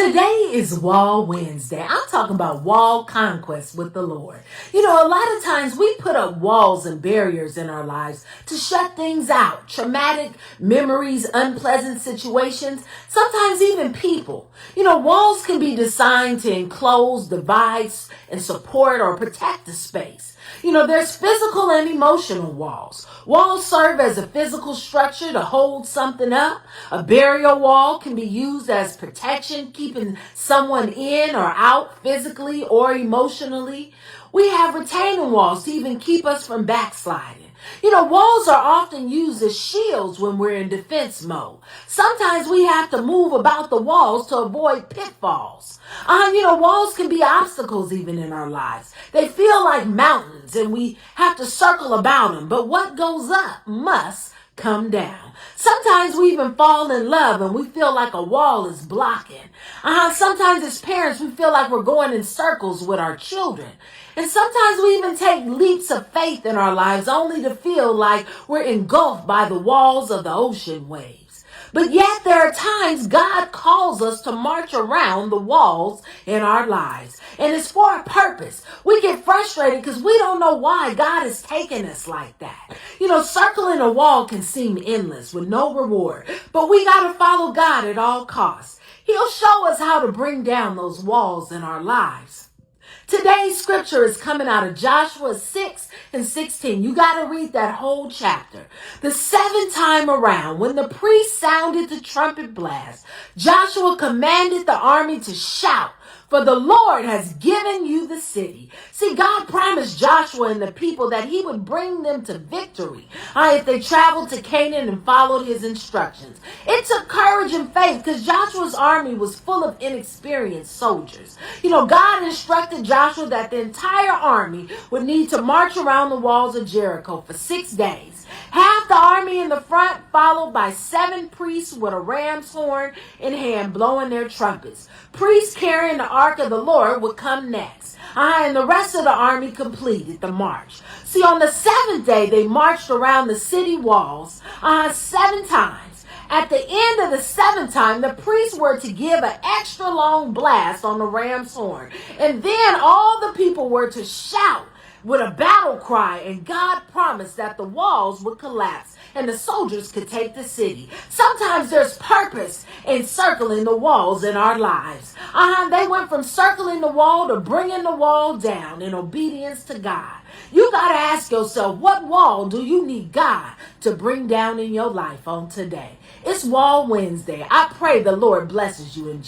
Today is Wall Wednesday. I'm talking about wall conquest with the Lord. A lot of times we put up walls and barriers in our lives to shut things out, traumatic memories, unpleasant situations, sometimes even people. Walls can be designed to enclose, divide, and support or protect the space. There's physical and emotional walls. Walls serve as a physical structure to hold something up. A barrier wall can be used as protection, keeping someone in or out physically or emotionally. We have retaining walls to even keep us from backsliding. Walls are often used as shields when we're in defense mode. Sometimes we have to move about the walls to avoid pitfalls. Walls can be obstacles even in our lives. They feel like mountains and we have to circle about them. But what goes up must come down. Sometimes we even fall in love and we feel like a wall is blocking. Sometimes as parents, we feel like we're going in circles with our children. And sometimes we even take leaps of faith in our lives only to feel like we're engulfed by the walls of the ocean waves. But yet there are times God calls us to march around the walls in our lives. And it's for a purpose. We get frustrated because we don't know why God is taking us like that. Circling a wall can seem endless with no reward. But we got to follow God at all costs. He'll show us how to bring down those walls in our lives. Today's scripture is coming out of Joshua 6:16. You got to read that whole chapter. The seventh time around, when the priest sounded the trumpet blast, Joshua commanded the army to shout, "For the Lord has given you the city." See, God promised Joshua and the people that he would bring them to victory if they traveled to Canaan and followed his instructions. It took courage and faith because Joshua's army was full of inexperienced soldiers. God instructed Joshua that the entire army would need to march around the walls of Jericho for 6 days. Half the army in the front, followed by 7 priests with a ram's horn in hand blowing their trumpets. Priests carrying the ark of the Lord would come next. And the rest of the army completed the march. See, on the 7th day, they marched around the city walls 7 times. At the end of the 7th time, the priests were to give an extra long blast on the ram's horn. And then all the people were to shout with a battle cry, and God promised that the walls would collapse and the soldiers could take the city. Sometimes there's purpose in circling the walls in our lives. They went from circling the wall to bringing the wall down in obedience to God. You got to ask yourself, what wall do you need God to bring down in your life on today? It's Wall Wednesday. I pray the Lord blesses you in